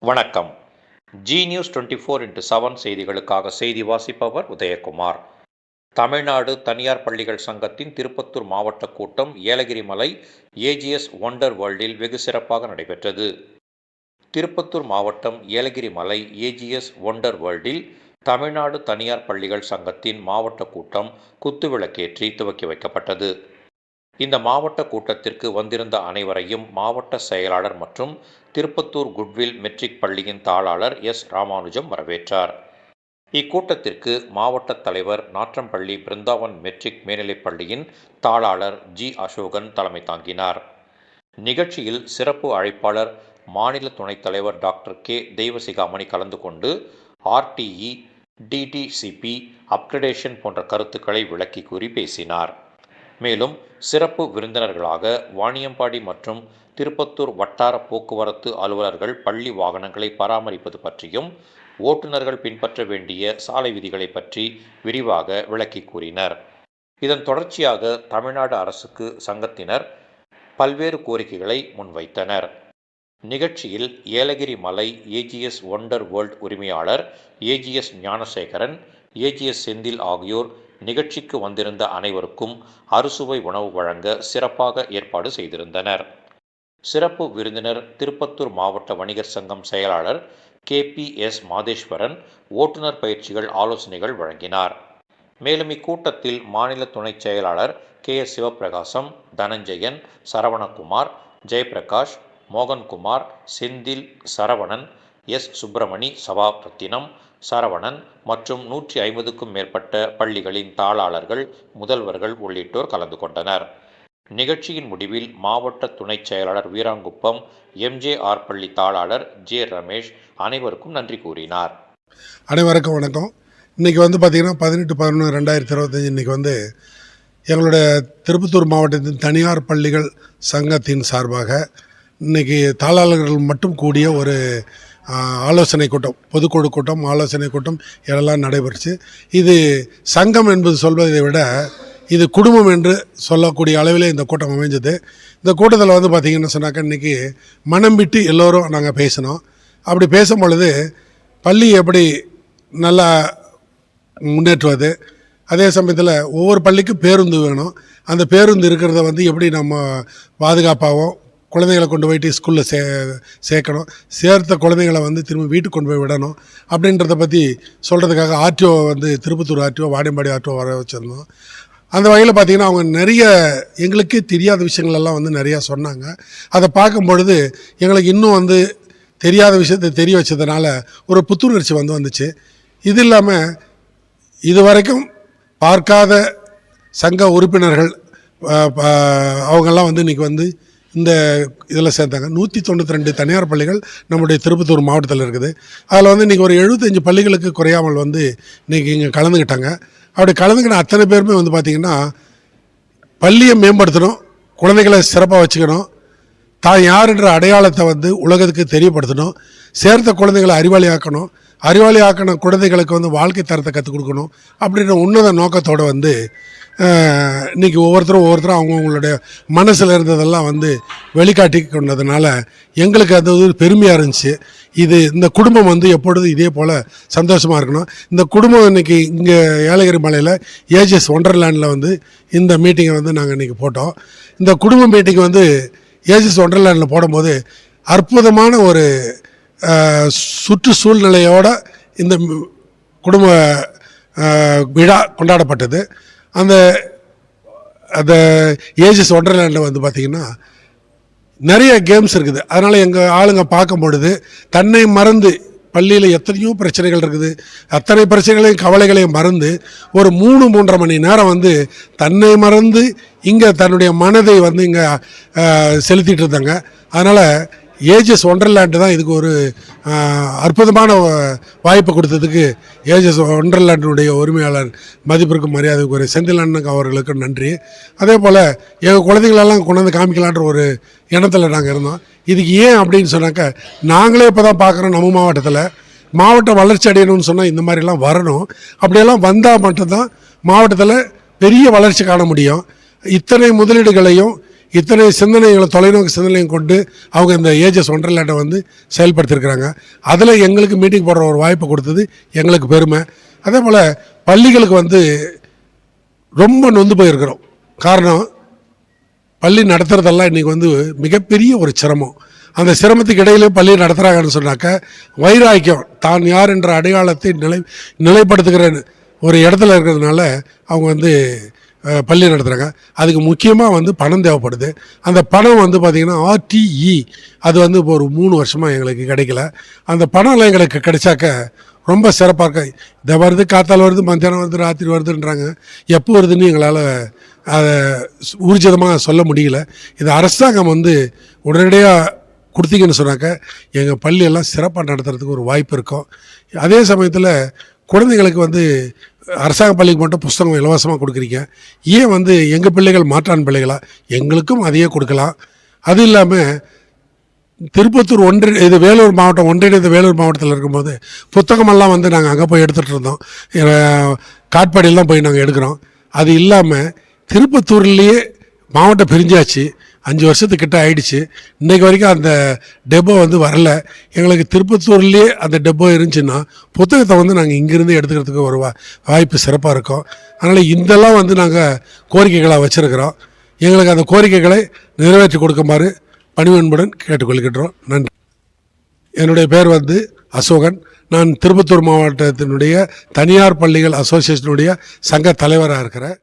வணக்கம். G news 24x7 செய்திகளுக்காக செய்தி வாசிப்பவர் உதயகுமார். தமிழ்நாடு தனியார் பள்ளிகள் சங்கத்தின் திருப்பத்தூர் மாவட்ட கூட்டம் ஏலகிரி மலை ஏஜிஎஸ் ஒண்டர் வேர்ல்டில் வெகு சிறப்பாக நடைபெற்றது. திருப்பத்தூர் மாவட்டம் ஏலகிரி மலை ஏஜிஎஸ் ஒண்டர் வேர்ல்டில் தமிழ்நாடு தனியார் பள்ளிகள் சங்கத்தின் மாவட்ட கூட்டம் குத்துவிளக்கேற்றி துவக்கி வைக்கப்பட்டது. இந்த மாவட்ட கூட்டத்திற்கு வந்திருந்த அனைவரையும் மாவட்ட செயலாளர் மற்றும் திருப்பத்தூர் குட்வில் மெட்ரிக் பள்ளியின் தாளாளர் எஸ். ராமானுஜம் வரவேற்றார். இக்கூட்டத்திற்கு மாவட்ட தலைவர் நாற்றம்பள்ளி பிருந்தாவன் மெட்ரிக் மேல்நிலைப் பள்ளியின் தாளாளர் ஜி. அசோகன் தலைமை தாங்கினார். நிகழ்ச்சியில் சிறப்பு அழைப்பாளர் மாநில துணைத் தலைவர் டாக்டர் கே. தெய்வசிகாமணி கலந்து கொண்டு ஆர்டிஇ, டிடிசிபி, அப்கிரேடேஷன் போன்ற கருத்துக்களை விளக்கி கூறி பேசினார். மேலும் சிறப்பு விருந்தினர்களாக வாணியம்பாடி மற்றும் திருப்பத்தூர் வட்டார போக்குவரத்து அலுவலர்கள் பள்ளி வாகனங்களை பராமரிப்பது பற்றியும் ஓட்டுநர்கள் பின்பற்ற வேண்டிய சாலை விதிகளை பற்றி விரிவாக விளக்கி கூறினர். இதன் தொடர்ச்சியாக தமிழ்நாடு அரசுக்கு சங்கத்தினர் பல்வேறு கோரிக்கைகளை முன்வைத்தனர். நிகழ்ச்சியில் ஏலகிரி மலை ஏஜிஎஸ் ஒண்டர் வேர்ல்ட் உரிமையாளர் ஏஜிஎஸ் ஞானசேகரன், ஏஜிஎஸ் செந்தில் ஆகியோர் நிகழ்ச்சிக்கு வந்திருந்த அனைவருக்கும் அறுசுவை உணவு வழங்க சிறப்பாக ஏற்பாடு செய்திருந்தனர். சிறப்பு விருந்தினர் திருப்பத்தூர் மாவட்ட வணிகர் சங்கம் செயலாளர் KPS மாதேஸ்வரன் ஓட்டுநர் பயிற்சிகள் ஆலோசனைகள் வழங்கினார். மேலும் இக்கூட்டத்தில் மாநில துணைச் செயலாளர் KS சிவபிரகாசம், தனஞ்சயன், சரவணகுமார், ஜெயபிரகாஷ், மோகன்குமார், செந்தில், சரவணன், எஸ். சுப்பிரமணி, சபாரத்தினம், சரவணன் மற்றும் 150க்கும் மேற்பட்ட பள்ளிகளின் தாளாளர்கள், முதல்வர்கள் உள்ளிட்டோர் கலந்து கொண்டனர். நிகழ்ச்சியின் முடிவில் மாவட்ட துணைச் செயலாளர் வீராங்குப்பம், MJR பள்ளி தாளாளர் J. ரமேஷ் அனைவருக்கும் நன்றி கூறினார். அனைவருக்கும் வணக்கம். இன்றைக்கி பார்த்தீங்கன்னா 18/11/2025 இன்றைக்கி எங்களுடைய திருப்பத்தூர் மாவட்டத்தின் தனியார் பள்ளிகள் சங்கத்தின் சார்பாக இன்றைக்கி தாளாளர்கள் மட்டும் கூடிய ஒரு ஆலோசனை கூட்டம், பொதுக்குழு கூட்டம், ஆலோசனை கூட்டம் இதெல்லாம் நடைபெறுச்சு. இது சங்கம் என்பது சொல்வதை விட இது குடும்பம் என்று சொல்லக்கூடிய அளவிலே இந்த கூட்டம் அமைஞ்சது. இந்த கூட்டத்தில் பார்த்திங்கன்னு சொன்னாக்கா இன்றைக்கி மனம் விட்டு எல்லோரும் நாங்கள் பேசினோம். அப்படி பேசும் பொழுது பள்ளி எப்படி நல்லா முன்னேற்றுவது, அதே சமயத்தில் ஒவ்வொரு பள்ளிக்கும் பேருந்து வேணும், அந்த பேருந்து இருக்கிறத எப்படி நம்ம பாதுகாப்பாகவும் குழந்தைகளை கொண்டு போயிட்டு ஸ்கூலில் சேர்க்கணும், சேர்த்த குழந்தைகளை திரும்ப வீட்டுக்கு கொண்டு போய் விடணும் அப்படின்றத பற்றி சொல்கிறதுக்காக RTO Tirupattur RTO, Vaniyambadi RTO வர வச்சுருந்தோம். அந்த வகையில் பார்த்திங்கன்னா அவங்க நிறைய எங்களுக்கே தெரியாத விஷயங்களெல்லாம் நிறையா சொன்னாங்க. அதை பார்க்கும் பொழுது எங்களுக்கு இன்னும் தெரியாத விஷயத்தை தெரிய வச்சதுனால ஒரு புத்துணர்ச்சி வந்துச்சு. இது இல்லாமல் இதுவரைக்கும் பார்க்காத சங்க உறுப்பினர்கள் அவங்கெல்லாம் இன்றைக்கி இந்த இதில் சேர்த்தாங்க. 192 தனியார் பள்ளிகள் நம்முடைய திருப்பத்தூர் மாவட்டத்தில் இருக்குது. அதில் இன்றைக்கி ஒரு 75 பள்ளிகளுக்கு குறையாமல் இன்றைக்கி இங்கே கலந்துக்கிட்டாங்க. அப்படி கலந்துக்கிட்ட அத்தனை பேருமே பார்த்திங்கன்னா பள்ளியை மேம்படுத்தணும், குழந்தைகளை சிறப்பாக வச்சுக்கணும், தான் யாருன்ற அடையாளத்தை உலகத்துக்கு தெரியப்படுத்தணும், சேர்த்த குழந்தைகளை அறிவாளி ஆக்கணும் குழந்தைகளுக்கு வாழ்க்கை தரத்தை கற்றுக் கொடுக்கணும் அப்படின்ற உன்னத நோக்கத்தோடு இன்றைக்கி ஒவ்வொருத்தரும் அவங்கவுங்களுடைய மனசில் இருந்ததெல்லாம் வெளிக்காட்டி கொண்டதுனால எங்களுக்கு அது பெருமையாக இருந்துச்சு. இந்த குடும்பம் எப்பொழுது இதே போல் சந்தோஷமாக இருக்கணும். இந்த குடும்பம் இன்றைக்கி இங்கே ஏலகிரி மலையில் ஏஜிஎஸ் ஒண்டர்லேண்டில் இந்த மீட்டிங்கை நாங்கள் இன்றைக்கி போட்டோம். இந்த குடும்ப மீட்டிங் ஏஜிஎஸ் ஒண்டர்லேண்டில் போடும்போது அற்புதமான ஒரு சுற்றுச்சூழ்நிலையோடு இந்த குடும்ப விழா கொண்டாடப்பட்டது. அந்த ஏஜிஎஸ் ஒண்டர்லேண்டில் பார்த்திங்கன்னா நிறைய கேம்ஸ் இருக்குது. அதனால் எங்கள் ஆளுங்க பார்க்கும் பொழுது தன்னை மறந்து பள்ளியில் எத்தனையோ பிரச்சனைகள் இருக்குது, அத்தனை பிரச்சனைகளையும் கவலைகளையும் மறந்து ஒரு 3-3.5 மணி நேரம் தன்னை மறந்து இங்கே தன்னுடைய மனதை இங்கே செலுத்திட்டு இருந்தாங்க. அதனால் ஏஜிஎஸ் ஒண்டர்லேண்டு தான் இதுக்கு ஒரு அற்புதமான வாய்ப்பு கொடுத்ததுக்கு ஏஜிஎஸ் ஒண்டர்லேண்டினுடைய உரிமையாளர் மதிப்பிற்கும் மரியாதைக்கு ஒரு செந்தில் அண்ணனுக்கு அவர்களுக்கு நன்றி. அதே போல் எங்கள் குழந்தைங்களெல்லாம் கொண்டாந்து காமிக்கலான்ற ஒரு எண்ணத்தில் நாங்கள் இருந்தோம். இதுக்கு ஏன் அப்படின்னு சொன்னாக்கா நாங்களே இப்போ தான் பார்க்குறோம், நம்ம மாவட்டம் வளர்ச்சி அடையணும்னு சொன்னால் இந்த மாதிரிலாம் வரணும். அப்படியெல்லாம் வந்தால் மட்டும்தான் மாவட்டத்தில் பெரிய வளர்ச்சி காண முடியும். இத்தனை முதலீடுகளையும் இத்தனை சிந்தனைகளை தொலைநோக்கு சிந்தனையும் கொண்டு அவங்க இந்த ஏஜஸ் ஒண்டர்லேண்டை வந்து செயல்படுத்தியிருக்கிறாங்க. அதில் எங்களுக்கு மீட்டிங் போடுற ஒரு வாய்ப்பை கொடுத்தது எங்களுக்கு பெருமை. அதே போல் பள்ளிகளுக்கு வந்து ரொம்ப நொந்து போயிருக்கிறோம். காரணம், பள்ளி நடத்துகிறதெல்லாம் இன்றைக்கி வந்து மிகப்பெரிய ஒரு சிரமம். அந்த சிரமத்துக்கு இடையிலே பள்ளி நடத்துகிறாங்கன்னு சொன்னாக்க வைராக்கியம், தான் யார் என்ற அடையாளத்தை நிலைப்படுத்துகிற ஒரு இடத்துல இருக்கிறதுனால அவங்க வந்து பள்ளி நடத்துகிறாங்க. அதுக்கு முக்கியமாக வந்து பணம் தேவைப்படுது. அந்த பணம் வந்து பார்த்திங்கன்னா RTE அது வந்து இப்போ ஒரு 3 வருஷமாக எங்களுக்கு கிடைக்கல. அந்த பணம்லாம் எங்களுக்கு கிடைச்சாக்க ரொம்ப சிறப்பாக இருக்க. இதை வருது, காத்தால் வருது, மத்தியானம் வருது, ராத்திரி வருதுன்றாங்க. எப்போ வருதுன்னு எங்களால் அதை ஊர்ஜிதமாக சொல்ல முடியல. இது அரசாங்கம் வந்து உடனடியாக கொடுத்தீங்கன்னு சொன்னாக்க எங்கள் பள்ளியெல்லாம் சிறப்பாக நடத்துறதுக்கு ஒரு வாய்ப்பு இருக்கும். அதே சமயத்தில் குழந்தைங்களுக்கு வந்து அரசாங்க பள்ளிக்கு மட்டும் புஸ்தகம் இலவசமாக கொடுக்குறீங்க, ஏன் வந்து எங்கள் பிள்ளைகள் மாற்றான் பிள்ளைகளா? எங்களுக்கும் அதையே கொடுக்கலாம். அது இல்லாமல் திருப்பத்தூர் இது வேலூர் மாவட்டம் ஒன்றிணைந்த வேலூர் மாவட்டத்தில் இருக்கும்போது புத்தகமெல்லாம் வந்து நாங்கள் அங்கே போய் எடுத்துகிட்டு இருந்தோம். காட்பாடியில் தான் போய் நாங்கள் எடுக்கிறோம். அது இல்லாமல் திருப்பத்தூர்லேயே மாவட்டம் பிரிஞ்சாச்சு, 5 வருஷத்துக்கிட்ட ஆயிடுச்சு. இன்றைக்கு வரைக்கும் அந்த டெப்போ வந்து வரல. எங்களுக்கு திருப்பத்தூர்லேயே அந்த டெப்போ இருந்துச்சுன்னா புத்தகத்தை வந்து நாங்கள் இங்கேருந்து எடுத்துக்கிறதுக்கு ஒரு வாய்ப்பு சிறப்பாக இருக்கும். அதனால் இதெல்லாம் வந்து நாங்கள் கோரிக்கைகளாக வச்சுருக்கிறோம். எங்களுக்கு அந்த கோரிக்கைகளை நிறைவேற்றி கொடுக்குமாறு பணிவன்புடன் கேட்டுக்கொள்கின்றோம். நன்றி. என்னுடைய பேர் வந்து அசோகன். நான் திருப்பத்தூர் மாவட்டத்தினுடைய தனியார் பள்ளிகள் அசோசியேஷனுடைய சங்க தலைவராக இருக்கிறேன்.